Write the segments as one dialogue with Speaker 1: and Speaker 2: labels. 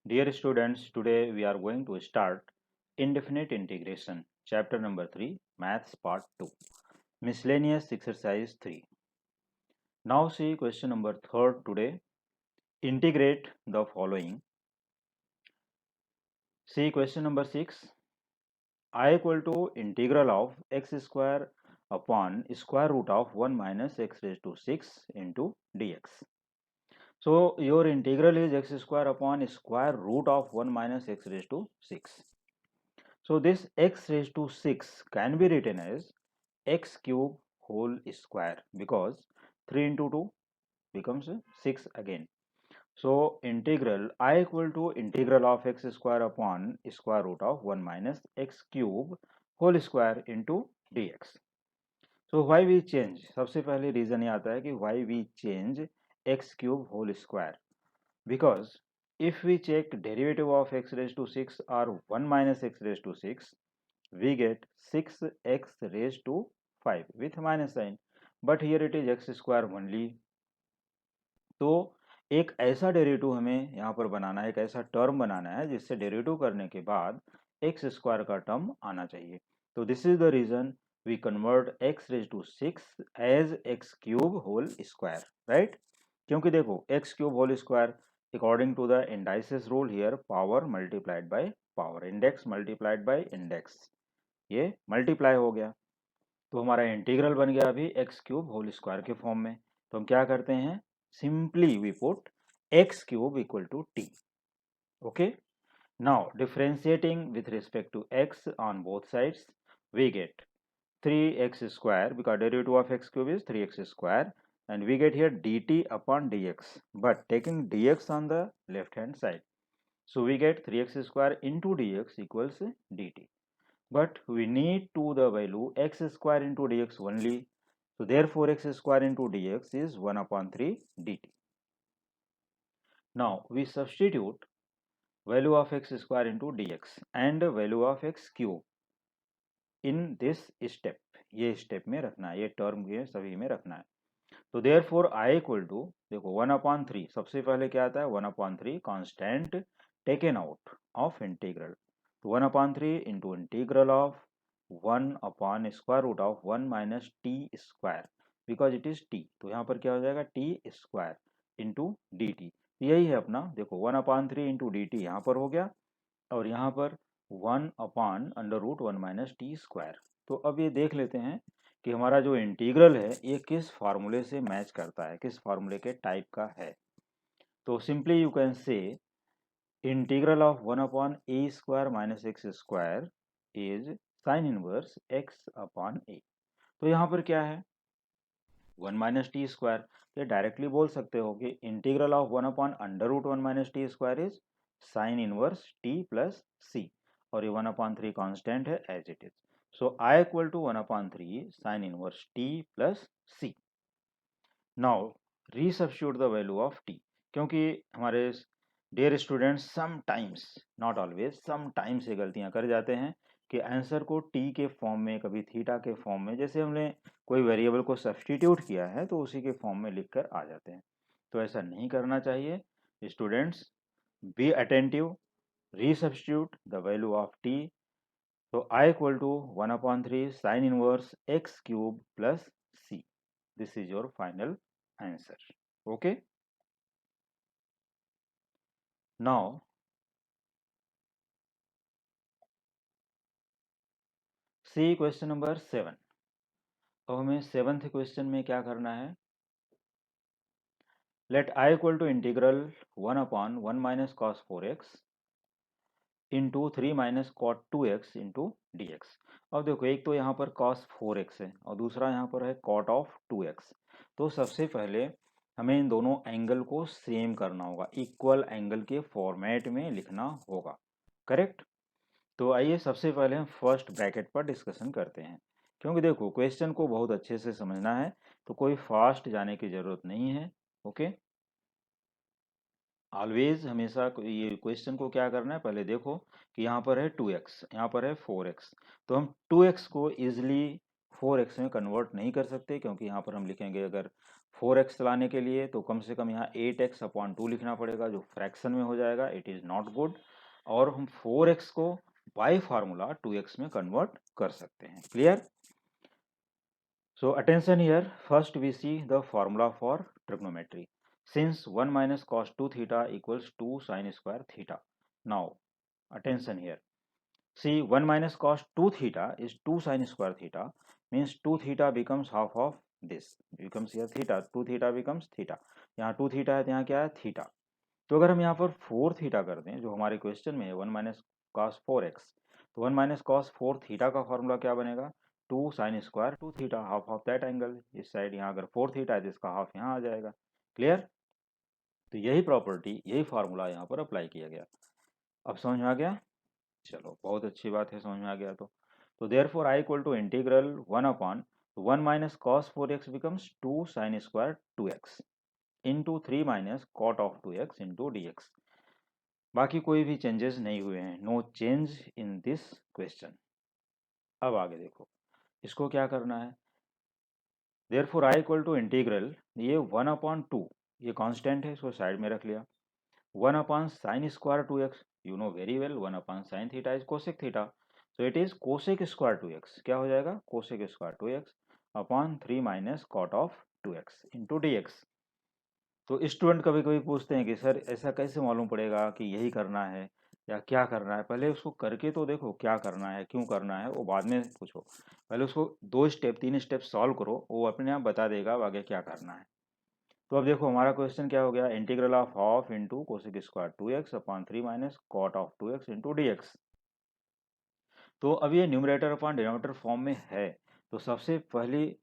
Speaker 1: Dear students, today we are going to start indefinite integration, chapter number 3, maths part 2, miscellaneous exercise 3. Now see question number 3rd today. Integrate the following. See question number 6. I equal to integral of x square upon square root of 1 minus x raised to 6 into dx. So your integral is x square upon square root of 1 minus x raised to 6. So this x raised to 6 can be written as x cube whole square because 3 into 2 becomes 6 again. So integral I equal to integral of x square upon square root of 1 minus x cube whole square into dx. So why we change? सबसे पहले reason ये आता है कि why we change x cube whole square, because if we check derivative of x raised to 6 or 1 minus x raised to 6, we get 6x raised to 5 with minus sign, but here it is x square only. तो एक ऐसा derivative हमें यहाँ पर बनाना है, एक ऐसा term बनाना है जिससे डेरिवेटिव करने के बाद एक्स स्क्वायर का टर्म आना चाहिए. तो this is the reason we convert x raise to 6 as x cube whole square, right. क्योंकि देखो x cube whole square according to the indices rule here power multiplied by power, index multiplied by index, ये multiply हो गया. तो हमारा integral बन गया अभी एक्स क्यूब होल स्क्वायर के फॉर्म में. तो हम क्या करते हैं, simply we put x cube equal to T. Okay, now differentiating with respect to x on both sides we get 3x square because derivative of x cube is 3x square, and we get here dt upon dx, but taking dx on the left hand side, so we get 3x square into dx equals dt. But we need to the value x square into dx only, so therefore x square into dx is 1 upon 3 dt. Now we substitute value of x square into dx and value of x cube in this step. ये step में रखना है, ये term के सभी में रखना है. तो therefore I इक्वल टू, देखो 1 upon 3, सबसे पहले क्या आता है 1 upon 3 constant taken out of integral. तो 1 upon 3 into integral of 1 upon square root of 1 minus t square, because it is t. तो यहाँ पर क्या हो जाएगा t square into d t. यही है अपना, देखो 1 upon 3 इंटू डी टी यहाँ पर हो गया, और यहाँ पर 1 upon under root 1 minus t square. तो अब ये देख लेते हैं कि हमारा जो इंटीग्रल है ये किस फार्मूले से मैच करता है, किस फार्मूले के टाइप का है. तो simply you can say integral of 1 upon a square minus x square is sine inverse x upon a. तो यहाँ पर क्या है 1 माइनस टी स्क्वायर, तो डायरेक्टली बोल सकते हो कि integral of 1 upon under root 1 minus t square is sine inverse t plus c, और ये 1 अपॉन 3 कांस्टेंट है as it is. So I equal to 1 upon 3 sine inverse t plus c. Now resubstitute the value of t, क्योंकि हमारे dear students sometimes, not always, sometimes ये गलतियां कर जाते हैं कि आंसर को टी के फॉर्म में, कभी थीटा के फॉर्म में, जैसे हमने कोई वेरिएबल को सब्स्टिट्यूट किया है तो उसी के फॉर्म में लिखकर आ जाते हैं. तो ऐसा नहीं करना चाहिए. Students be attentive, resubstitute the value of t. तो आई equal to 1 upon 3 sine inverse x cube plus c. This is your final answer. Okay, now see question number 7. अब हमें 7th क्वेश्चन में क्या करना है, let I equal to integral 1 upon 1 minus cos 4x into 3 minus cot 2x into d x. अब देखो एक तो यहाँ पर कॉस 4x है और दूसरा यहाँ पर है कॉट ऑफ 2x. तो सबसे पहले हमें इन दोनों एंगल को सेम करना होगा, इक्वल एंगल के फॉर्मेट में लिखना होगा, करेक्ट. तो आइए सबसे पहले हम फर्स्ट ब्रैकेट पर डिस्कशन करते हैं, क्योंकि देखो क्वेश्चन को बहुत अच्छे से समझना है तो कोई फास्ट जाने की जरूरत नहीं है. ओके, ऑलवेज हमेशा ये क्वेश्चन को क्या करना है, पहले देखो कि यहाँ पर है 2x, यहाँ पर है 4x, तो हम 2x को इजिली 4x में कन्वर्ट नहीं कर सकते, क्योंकि यहाँ पर हम लिखेंगे अगर 4x लाने के लिए तो कम से कम यहाँ 8x/2 लिखना पड़ेगा, जो फ्रैक्शन में हो जाएगा, इट इज़ नॉट गुड। और हम 4x को बाय फार्मूला 2x में कन्वर्ट कर सकते हैं। Clear? So attention here, first we see the formula for trigonometry. Since 1 minus cos 2 theta equals 2 sin square theta. Now attention here. See, 1 minus cos 2 theta is 2 sin square theta, means 2 theta becomes half of this. Becomes here theta, 2 theta becomes theta. यहाँ 2 theta है तो यहाँ क्या है theta. तो अगर हम यहाँ पर 4 थीटा कर दें, जो हमारे क्वेश्चन में है 1 माइनस कॉस 4x, तो 1 माइनस कॉस 4 थीटा का फॉर्मूला क्या बनेगा? 2 sine square 2 theta, half of that angle. इस साइड यहाँ अगर 4 थीटा है तो इसका हाफ यहाँ आ जाएगा। क्लियर? तो यही प्रॉपर्टी, यही फार्मूला यहाँ पर अप्लाई किया गया। अब समझ में आ गया? चलो, बहुत अच्छी बात है, समझ में आ गया। तो therefore I equal to integral 1 minus cos 4x becomes 2 sine square 2x into 3 minus cot of 2x into dx। बाकी कोई भी चेंजेस नहीं हुए हैं, no change in this question. अब आगे देखो, इसको क्या करना है। Therefore I equal to integral, ये 1/2, ये कांस्टेंट है, इसको साइड में रख लिया। 1 sine square 2x, you know very well 1 sine theta is cosec theta, so it is cosec square 2x। क्या हो जाएगा? Cosec square 2x upon 3 minus cot of 2x into dx। तो स्टूडेंट कभी कभी पूछते हैं कि सर ऐसा कैसे मालूम पड़ेगा कि यही करना है या क्या करना है? पहले उसको करके तो देखो, क्या करना है, क्यों करना है, वो बाद में पूछो। पहले उसको 2 स्टेप 3 स्टेप सॉल्व करो, वो अपने आप बता देगा आगे क्या करना है। तो अब देखो हमारा क्वेश्चन क्या हो गया, integral of half into cosec square 2x upon 3 minus cot of 2x into dx। तो अब ये न्यूमरेटर अपॉन डिनोमिनेटर फॉर्म में है, तो सबसे पहली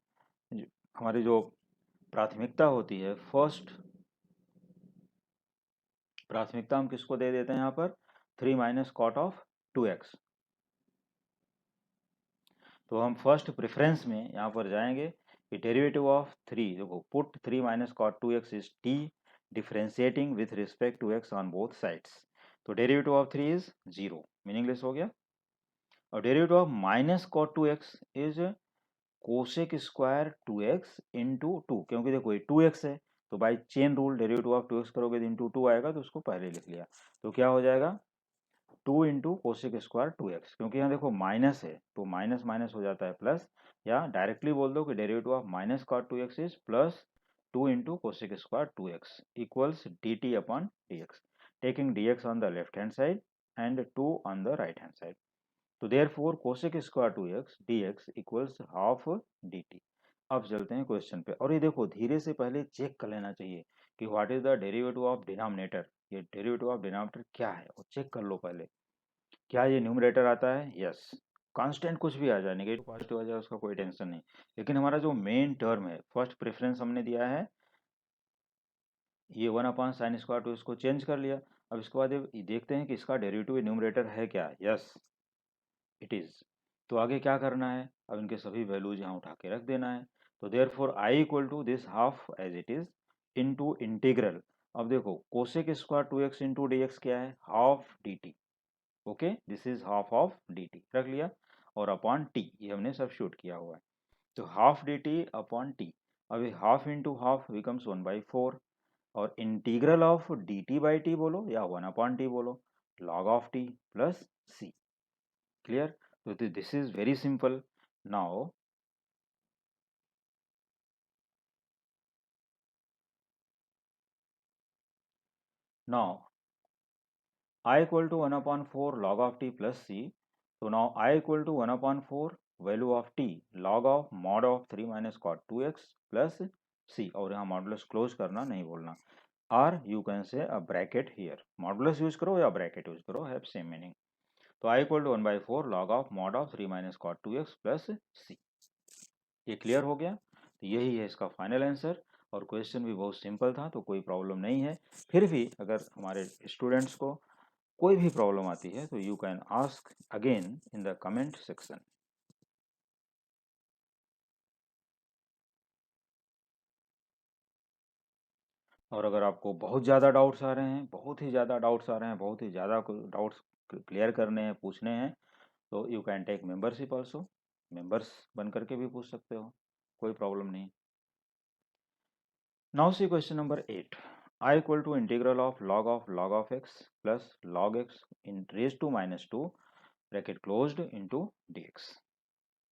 Speaker 1: हमारी जो प्राथमिकता होती है, फर्स्ट प्राथमिकता हम किसको दे देते हैं यहाँ पर? 3 माइनस कॉट ऑफ 2x। तो हम फर्स्ट प्रेफरेंस में यहाँ पर जाएंगे कि डेरिवेटिव ऑफ 3, देखो put 3 minus cot 2x is t differentiating with respect to x on both sides. तो डेरिवेटिव ऑफ 3 इज 0, मीनिंगलेस हो गया। और derivative of minus cot 2x is cosec square 2x into 2, क्योंकि देखो ये 2x है, तो by chain rule derivative of 2x करोगे तो इंटू 2 आएगा, तो उसको पहले लिख लिया। तो क्या हो जाएगा? 2 इंटू कोसेक स्क्वायर 2x, क्योंकि यहाँ देखो माइनस है तो माइनस माइनस हो जाता है प्लस, या डायरेक्टली बोल दो कि derivative of minus cot 2x is plus 2 into cosec square 2x equals dt upon dx, taking dx on the left hand side and 2 on the right hand side. तो therefore cosec square 2x dx equals half dt। अब चलते हैं question पे, और ये देखो धीरे से पहले चेक कर लेना चाहिए कि what is the derivative of denominator. ये डेरिवेटिव ऑफ डिनोमिनेटर क्या है और चेक कर लो पहले। क्या ये न्यूमरेटर आता है? यस। कांस्टेंट कुछ भी आ जाए, नेगेटिव पॉजिटिव आ जाए, उसका कोई टेंशन नहीं। लेकिन हमारा जो मेन टर्म है, फर्स्ट प्रेफरेंस हमने दिया है ये 1 साइन स्क्वायर, तो इसको चेंज कर लिया। अब इसके बाद ये देखते हैं कि इसका डेरिवेटिव न्यूमरेटर है क्या। Yes it is. तो आगे क्या करना है, अब इनके सभी वैल्यूज यहाँ उठा के रख देना है। तो therefore I equal to this half as it is into integral. अब देखो cosec square 2x into dx क्या है? Half dt। Okay, this is half of dt रख लिया, और अपॉन t ये हमने सब्स्टिट्यूट किया हुआ है। तो हाफ dt अपॉन t। अभी हाफ इंटू हाफ बिकम्स 1/4, और integral of dt by t बोलो या 1/t बोलो, log of t plus c। Clear? तो this is very simple. Now now I equal to 1/4 log of t plus c. So now I equal to 1/4 value of t log of mod of 3 minus cot 2x plus c, और यहाँ modulus close करना नहीं बोलना, और you can से a bracket here. Modulus use करो या bracket use करो, हैव सेम मीनिंग। तो I equal to 1/4 log of mod of 3 minus cot 2x plus c। ये क्लियर हो गया? तो यही है इसका फाइनल आंसर, और क्वेश्चन भी बहुत सिंपल था, तो कोई प्रॉब्लम नहीं है। फिर भी अगर हमारे स्टूडेंट्स को कोई भी प्रॉब्लम आती है तो you can ask again in the comment section. और अगर आपको बहुत ज़्यादा डाउट्स आ रहे हैं, बहुत ही ज़्यादा डाउट्स आ रहे हैं, बहुत ही ज़्यादा डाउट्स क्लियर करने हैं, पूछने हैं, तो you can take membership also. Members बन करके भी पूछ सकते हो, कोई प्रॉब्लम नहीं। Now see question number 8, I equal to integral of log of x plus log x in raise to minus two bracket closed into dx।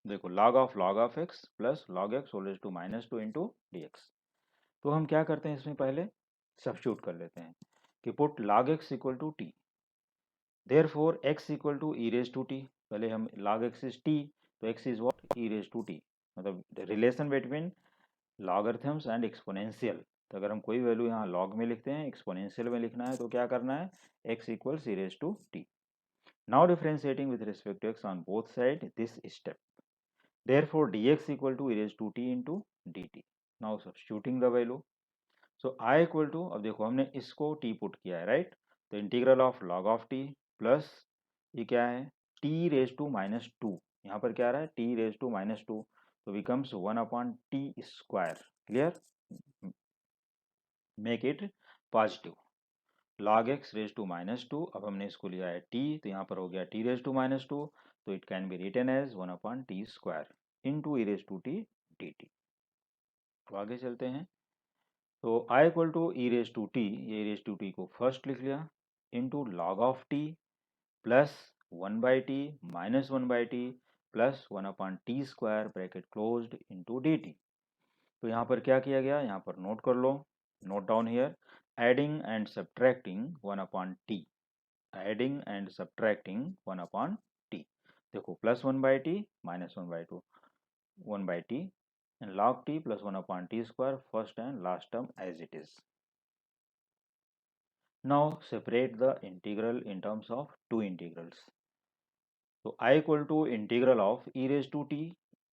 Speaker 1: देखो log of x plus log x whole raise to minus two into dx। तो हम क्या करते हैं, इसमें पहले substitute कर लेते हैं कि put log x equal to t, therefore x equal to e raise to t। पहले हम log x इज t, तो x is what, e raise to t, मतलब relation between logarithms and exponential. तो अगर हम कोई वैल्यू यहाँ log में लिखते हैं, एक्सपोनेंशियल में लिखना है, तो क्या करना है, x equals e raise to t। Now differentiating with respect to x on both side this step, therefore dx equal to e raise to t into dt। Now substituting the value, so i equal to, अब देखो हमने इसको t put किया है, right, तो integral of log of t plus ये क्या है, t raise to minus two, यहाँ पर क्या आ रहा है, t raise to minus two, तो becomes 1 upon t square. Clear, make it positive, log x raise to minus two, अब हमने इसको लिया है t, तो यहाँ पर हो गया t raise to minus two, तो it can be written as 1 upon t square into e raise to t dt। तो आगे चलते हैं, तो i equal to e raise to t, ये ई रेज टू टी को फर्स्ट लिख लिया, into log of t plus 1/t minus 1/t plus 1 upon t square bracket closed into d t. तो यहाँ पर क्या किया गया, यहाँ पर नोट कर लो, note down here, adding and subtracting 1 upon t, adding and subtracting 1 upon t। देखो plus 1/t minus 1/2 1/t and log t plus 1 upon t square, first and last term as it is. Now separate the integral in terms of two integrals. So I equal to integral of e raised to t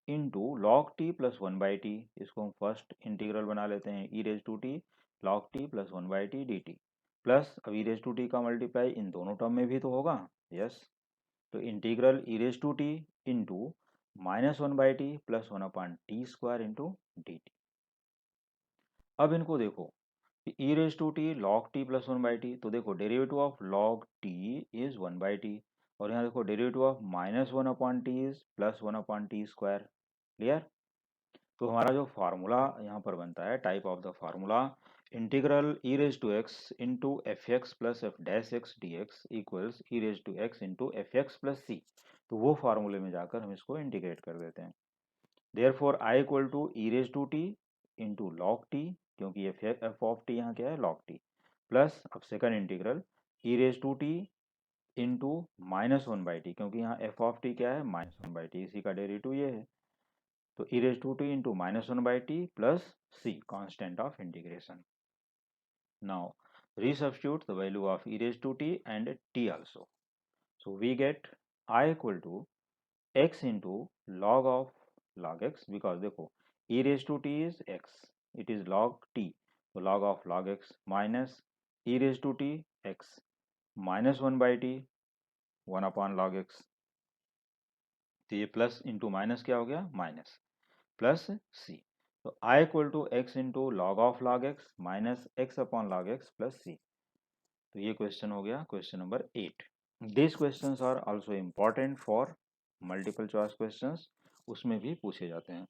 Speaker 1: into log t plus 1/t, इसको हम first integral बना लेते हैं, e raised to t log t plus 1/t dt, plus अब e raised to t का multiply इन दोनों term में भी तो होगा, यस, तो integral e raised to t into minus 1/t plus 1 upon t square into d t. अब इनको देखो, e raise to t log t plus 1/t, तो देखो derivative of log t is 1/t, और यहाँ देखो derivative of minus 1 upon t is plus 1 upon t square. Clear, तो हमारा जो फार्मूला यहाँ पर बनता है, type of the formula, integral e raise to x into f x plus f dash x d x equals e raise to x into f x plus c. तो वो फार्मूले में जाकर हम इसको इंटीग्रेट कर देते हैं, therefore i equal to e raise to t into log t, क्योंकि ये एफ ऑफ टी यहाँ क्या है, लॉग टी, प्लस अब second integral e raise to t into minus 1/t, क्योंकि यहाँ एफ ऑफ टी क्या है, माइनस 1/t, इसी का डेरिवेटिव ये है, तो e raise to t into minus 1/t plus c, constant of integration. Now resubstitute the value of e raised to t and t also, so we get I equal to x into log x, because देखो e raised to t is x, it is log t, तो log x minus e raised to t x minus 1/t 1 upon log x, तो ये plus into minus क्या हो गया, minus, plus c, तो i equal to x into log x minus x upon log x plus c. तो ये question हो गया question number 8। This questions are also important for multiple choice questions, उसमें भी पूछे जाते हैं।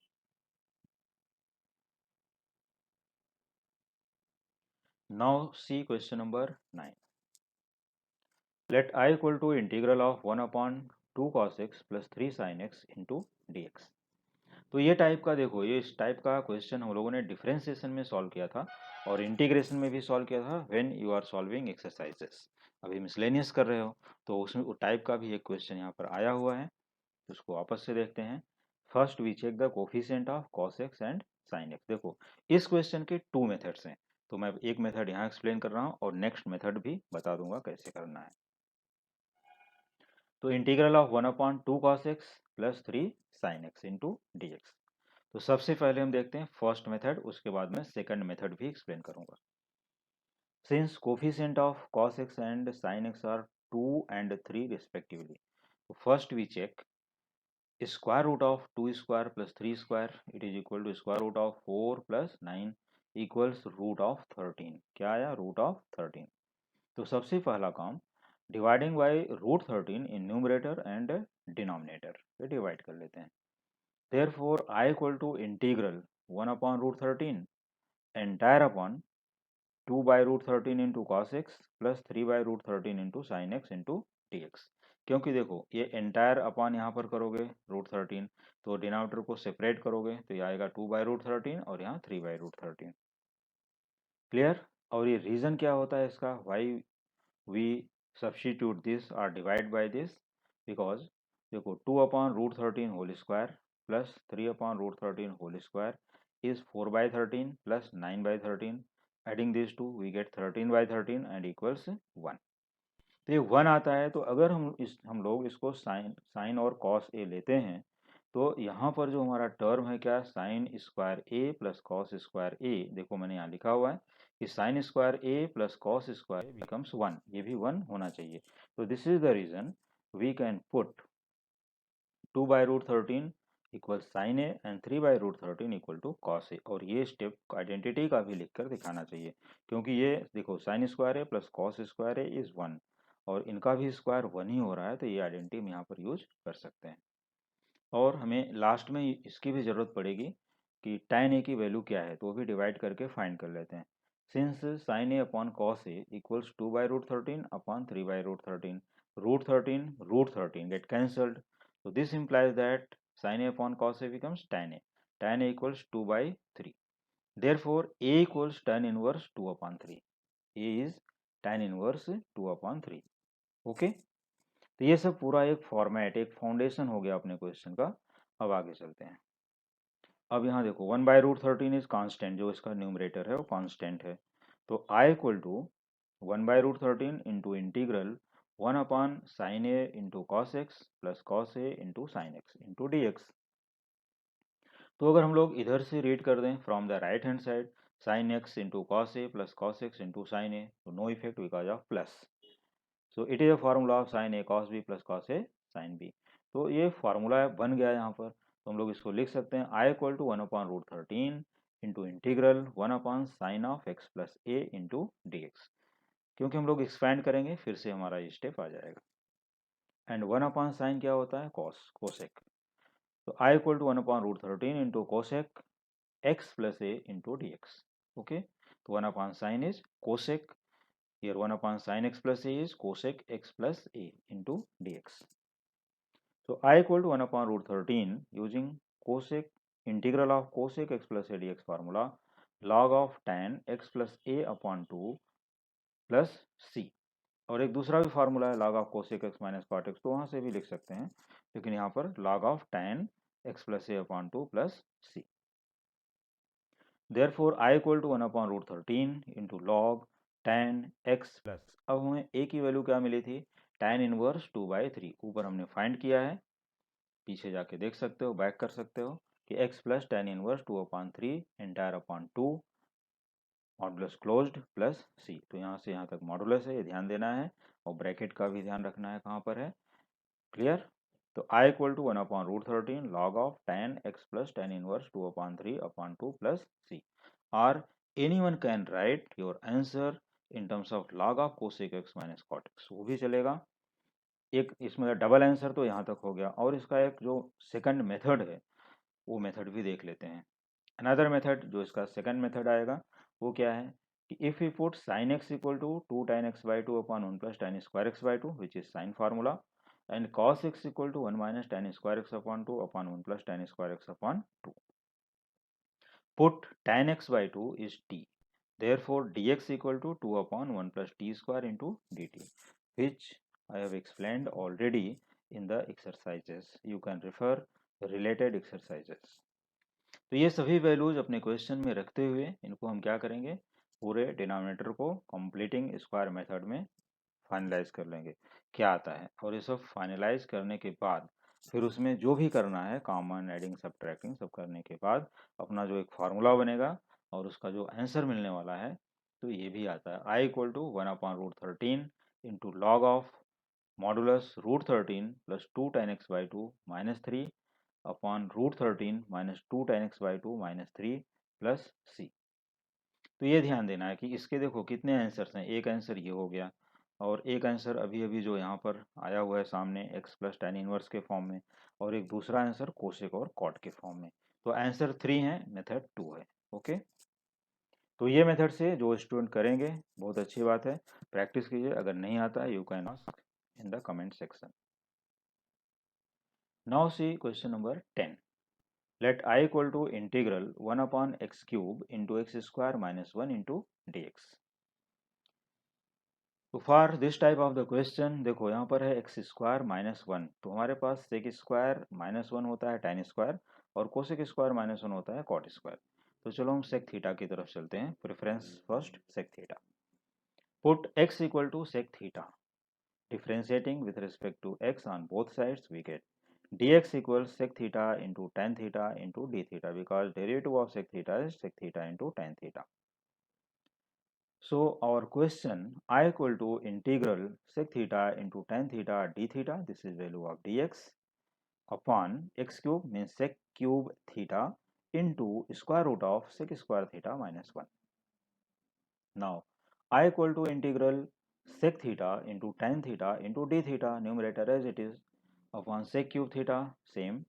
Speaker 1: Now see question number 9. Let I equal to integral of 1 upon 2 cos x plus 3 sin x into dx। तो ये टाइप का देखो, ये इस टाइप का क्वेश्चन हम लोगों ने डिफरेंशिएशन में सॉल्व किया था और इंटीग्रेशन में भी सॉल्व किया था, when you are solving exercises. अभी मिसलेनियस कर रहे हो तो उसमें वो टाइप का भी एक क्वेश्चन यहाँ पर आया हुआ है, तो उसको वापस से देखते हैं। First we check the coefficient of cos x and sin x। देखो इस क्वेश्चन के टू मेथड्स हैं, तो मैं एक मेथड यहाँ एक्सप्लेन कर रहा हूँ और नेक्स्ट मेथड भी बता दूंगा कैसे करना है। तो integral of 1/2 cos x plus 3 sin x into d x. तो सबसे पहले हम देखते हैं फर्स्ट मेथड, उसके बाद में सेकंड मेथड भी एक्सप्लेन करूंगा। Since coefficient of cos x and sin x are 2 and 3 respectively, तो first we check square root of 2 square plus 3 square, it is equal to square root of 4 plus 9 equals root of 13। क्या आया, root of 13। तो सबसे पहला काम, dividing by root 13 in numerator and denominator, ये divide कर लेते हैं। Therefore I equal to integral 1 upon root 13 entire upon 2 by root 13 into cos x plus 3 by root 13 into sin x into dx। क्योंकि देखो ये एंटायर अपॉन यहाँ पर करोगे रूट 13, तो डिनोमिनेटर को सेपरेट करोगे तो ये आएगा 2 by root 13 और यहाँ 3 by root 13। क्लियर। और ये रीज़न क्या होता है इसका, वाई वी सब्स्टिट्यूट दिस और डिवाइड बाय दिस, बिकॉज देखो 2 upon root 13 whole square plus 3 upon root 13 whole square is 4 by 13 plus 9 by 13। Adding this to we get 13 by 13 and equals 1। तो ये 1 आता है, तो अगर हम लोग इसको साइन और कॉस ए लेते हैं तो यहाँ पर जो हमारा टर्म है क्या, sine square a plus cos square a, देखो मैंने यहाँ लिखा हुआ है कि sine square a plus cos square a becomes 1, ये भी 1 होना चाहिए। तो this is the reason we can put 2 by root 13 equal sine a and 3 by root 13 equal to cos a. और ये स्टेप आइडेंटिटी का भी लिखकर दिखाना चाहिए, क्योंकि ये देखो sign square a plus cos square A is 1 और इनका भी स्क्वायर 1 ही हो रहा है, तो ये आइडेंटिटी हम यहाँ पर यूज कर सकते हैं। और हमें लास्ट में इसकी भी ज़रूरत पड़ेगी कि tan ए की वैल्यू क्या है, तो वो भी डिवाइड करके फाइंड कर लेते हैं। Since sign A upon cos A equals 2 by root 13 upon 3 by root 13, root 13 get cancelled, so this implies that sin a upon cos a becomes tan a, tan a equals 2 by 3, therefore a equals tan inverse 2 upon 3, a is tan inverse 2 upon 3। Okay, तो ये सब पूरा एक format, एक foundation हो गया अपने question का। अब आगे चलते हैं। अब यहाँ देखो 1 by root 13 इज कांस्टेंट, जो इसका न्यूमरेटर है वो कांस्टेंट है, तो i equal to 1 by root 13 into integral 1 upon sine a into cos x plus cos a into sine x into d x. तो अगर हम लोग इधर से रीड कर दें from the right hand side, sine x into cos a plus cos x into sine a, तो no effect because of plus, so it is a formula of sine a cos b plus cos A sine B. तो ये formula बन गया यहाँ पर, तो हम लोग इसको लिख सकते हैं i equal to 1 upon root 13 into integral 1 upon sine of x plus a into d x. क्योंकि हम लोग एक्सपैंड करेंगे फिर से हमारा ये स्टेप आ जाएगा। एंड 1 अपॉन साइन क्या होता है, कॉस, कोसेक, तो आई equal to 1 upon root 13 into cosec x plus a into d x. Okay, तो 1 upon sine is cosec, here 1 upon sin x plus a is cosec x plus a into dx. So I equal to 1 upon root 13 using cosec integral of cosec x plus a dx formula, log of tan x plus a upon 2 plus c। और एक दूसरा भी formula है log of cosec x minus cot x, तो वहाँ से भी लिख सकते हैं, लेकिन यहाँ पर log of tan x plus a upon 2 plus c। Therefore I equal to 1 upon root 13 into log tan x plus, अब हमें a की वैल्यू क्या मिली थी, tan इनवर्स 2 by 3, ऊपर हमने फाइंड किया है, पीछे जाके देख सकते हो, बैक कर सकते हो कि x plus tan inverse 2 upon 3 entire upon 2 modulus closed plus c। तो यहाँ से यहाँ तक मॉडुलस है, ये ध्यान देना है, और ब्रैकेट का भी ध्यान रखना है कहाँ पर है। क्लियर। तो i equal to 1 upon root 13 log of tan x plus tan inverse 2 upon 3 upon 2 plus c, और anyone can write your answer in terms of log of cosec x minus cot x, वो भी चलेगा। एक इसमें double answer तो यहाँ तक हो गया, और इसका एक जो सेकंड मेथड है वो मेथड भी देख लेते हैं। अनदर मेथड जो इसका सेकंड मेथड आएगा वो क्या है कि if you put sin x equal to 2 tan x by 2 upon 1 plus tan square x by 2 which is sine formula, and cos x equal to 1 minus tan square x upon 2 upon 1 plus tan square x upon 2. Put tan x by 2 is t. Therefore, dx equal to 2 upon 1 plus t square into dt, which I have explained already in the exercises. You can refer related exercises. तो ये सभी values अपने question में रखते हुए इनको हम क्या करेंगे, पूरे डिनोमिनेटर को कंप्लीटिंग स्क्वायर मेथड में फाइनलाइज कर लेंगे क्या आता है, और ये सब फाइनलाइज करने के बाद फिर उसमें जो भी करना है कॉमन एडिंग सब्ट्रैक्टिंग सब करने के बाद अपना जो एक फार्मूला बनेगा और उसका जो आंसर मिलने वाला है, तो ये भी आता है i equal to 1 upon root 13 into log of modulus root 13 plus 2 tan x by 2 minus 3 upon root 13 minus 2 tan x by 2 minus 3 plus c। तो ये ध्यान देना है कि इसके देखो कितने आंसर्स हैं, एक आंसर ये हो गया, और एक आंसर अभी अभी जो यहाँ पर आया हुआ है सामने x प्लस tan इनवर्स के फॉर्म में, और एक दूसरा आंसर कोसेक और कॉट के फॉर्म में। तो आंसर 3 है, मेथड 2 है। ओके, तो ये मेथड से जो स्टूडेंट करेंगे बहुत अच्छी बात है, प्रैक्टिस कीजिए। अगर नहीं आता है you can ask in the comment section. Now see question number 10। Let I equal to integral 1 upon x cube into x square minus 1 into dx। तो for this type of the question देखो यहाँ पर है x square minus one, तो हमारे पास sec square minus one होता है tan square, और कोसेक स्क्वायर माइनस वन होता है कॉट स्क्वायर। तो चलो हम सेक थीटा की तरफ चलते हैं। Preference first sec theta. Put x equal to sec theta, differentiating with respect to x on both sides, we get dx equals sec theta into tan theta into d theta, because derivative of sec theta is sec theta into tan theta. So our question, I equal to integral sec theta into tan theta d theta, this is value of dx, upon x cube means sec cube theta into square root of sec square theta minus 1. Now I equal to integral sec theta into tan theta into d theta, numerator as it is, upon sec cube theta, same,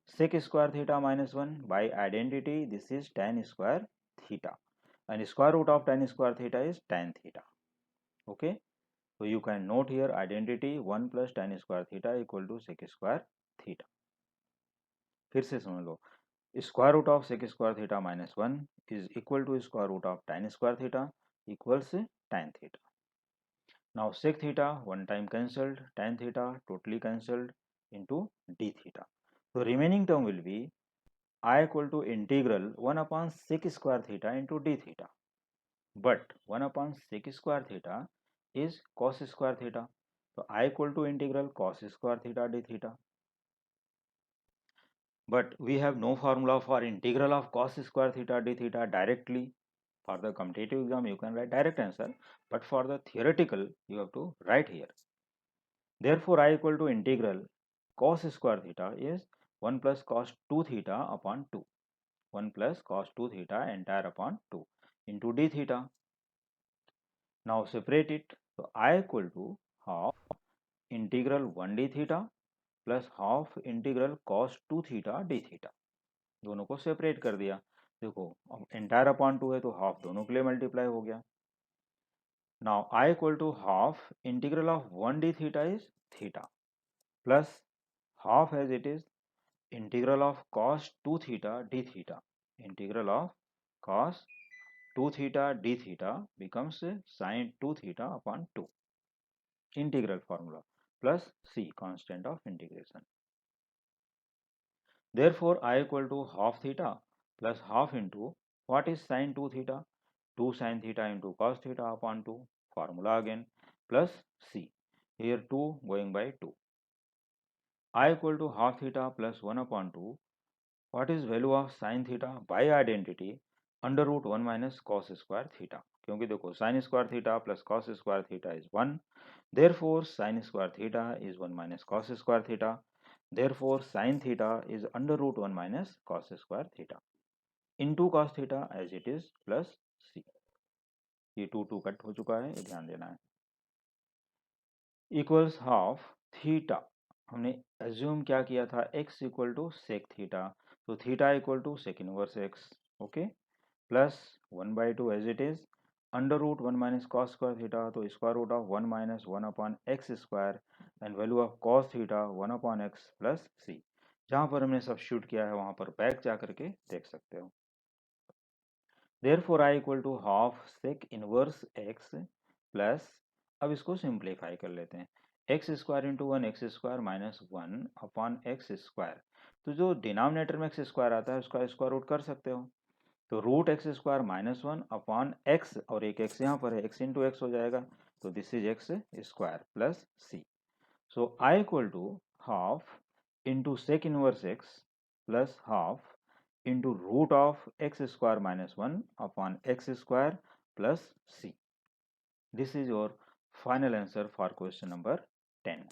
Speaker 1: sec square theta minus 1, by identity this is tan square theta, and square root of tan square theta is tan theta. Okay, so you can note here identity 1 plus tan square theta equal to sec square theta. फिर से समझ लो, square root of sec square theta minus 1 is equal to square root of tan square theta equals tan theta. Now sec theta one time cancelled, tan theta totally cancelled into d theta. So remaining term will be I equal to integral 1 upon sec square theta into d theta. But 1 upon sec square theta is cos square theta. So I equal to integral cos square theta d theta. But we have no formula for integral of cos square theta d theta directly. For the competitive exam you can write direct answer, but for the theoretical you have to write here. Therefore I equal to integral cos square theta is 1 plus cos 2 theta upon 2. 1 plus cos 2 theta entire upon 2 into d theta. Now separate it. So I equal to half integral 1 d theta plus half integral cos 2 theta d theta. दोनों को separate कर दिया। देखो अब entire upon 2 है तो half दोनों के लिए मल्टीप्लाई हो गया। Now I equal to half integral of 1 d theta is theta plus half as it is integral of cos 2 theta d theta. Integral of cos 2 theta d theta becomes sin 2 theta upon 2. Integral formula plus c, constant of integration. Therefore I equal to half theta plus half into what is sin 2 theta? 2 sin theta into cos theta upon 2. Formula again plus c. Here 2 going by 2. I equal to half theta plus 1 upon 2. What is value of sin theta? By identity under root 1 minus cos square theta. क्योंकि देखो sin square theta plus cos square theta is 1. Therefore sin square theta is 1 minus cos square theta. Therefore sin theta is under root 1 minus cos square theta into cos theta as it is plus c. ये 2 cut हो चुका है, ये ध्यान देना है। Equals half theta, हमने assume क्या किया था, x equal to sec theta, तो theta equal to sec inverse x। Okay, plus 1/2 as it is under root 1 minus cos square theta, तो square root of 1 minus 1 upon x square and value of cos theta 1 upon x plus c. जहाँ पर हमने substitute किया है वहाँ पर back जा करके देख सकते हो। Therefore I equal to half sec inverse x plus, अब इसको सिंप्लीफाई कर लेते हैं, x square into one x square minus 1 upon x square. तो जो डिनोमिनेटर में एक्स स्क्वायर आता है उसका स्क्वायर रूट कर सकते हो, तो root x square minus 1 upon x, और एक एक्स यहाँ पर है, एक्स इंटू एक्स हो जाएगा, तो this is x square plus c. So I equal to half into sec inverse x plus half into root of x square minus 1 upon x square plus c. This is your final answer for question number 10.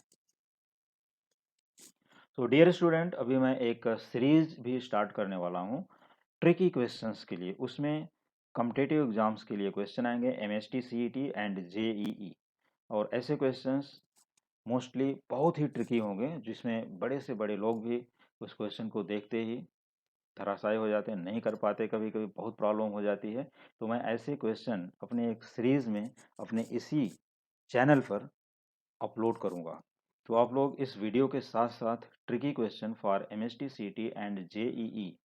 Speaker 1: So dear student, अभी मैं एक series भी start करने वाला हूँ tricky questions के लिए। उसमें कॉम्पिटिटिव एग्जाम्स के लिए क्वेश्चन आएंगे, MST CET एंड JEE। और ऐसे क्वेश्चंस मोस्टली बहुत ही ट्रिकी होंगे, जिसमें बड़े से बड़े लोग भी उस क्वेश्चन को देखते ही धराशायी हो जाते हैं, नहीं कर पाते, कभी कभी बहुत प्रॉब्लम हो जाती है। तो मैं ऐसे क्वेश्चन अपने एक सीरीज में अपने इसी चैनल पर अपलोड करूंगा। तो आप लोग इस वीडियो के साथ साथ ट्रिकी क्वेश्चन फॉर एमएसटी सीटी एंड जेईई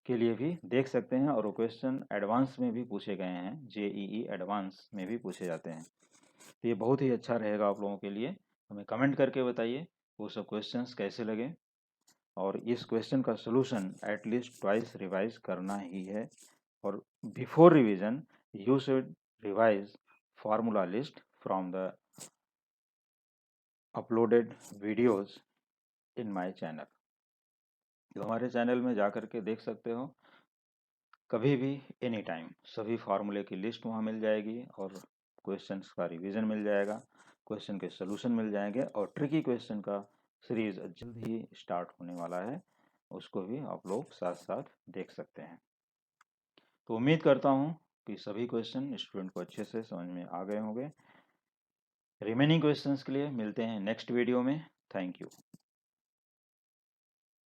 Speaker 1: के लिए भी देख सकते हैं, और वो क्वेश्चन एडवांस में भी पूछे गए हैं, जेईई एडवांस में भी पूछे जाते हैं। तो ये बहुत ही अच्छा रहेगा आप लोगों के लिए। हमें कमेंट करके बताइए वो सब क्वेश्चंस कैसे लगे, और इस क्वेश्चन का सोल्यूशन एटलीस्ट ट्वाइस रिवाइज करना ही है। और before revision you should revise formula list from the uploaded videos in my channel. तो हमारे चैनल में जा करके देख सकते हो, कभी भी एनी टाइम सभी फार्मूले की लिस्ट वहाँ मिल जाएगी, और क्वेश्चंस का रिवीजन मिल जाएगा, क्वेश्चन के सोल्यूशन मिल जाएंगे, और ट्रिकी क्वेश्चन का सीरीज जल्द ही स्टार्ट होने वाला है, उसको भी आप लोग साथ साथ देख सकते हैं। तो उम्मीद करता हूँ कि सभी क्वेश्चन स्टूडेंट को अच्छे से समझ में आ गए होंगे। रिमेनिंग क्वेश्चंस के लिए मिलते हैं नेक्स्ट वीडियो में। Thank you.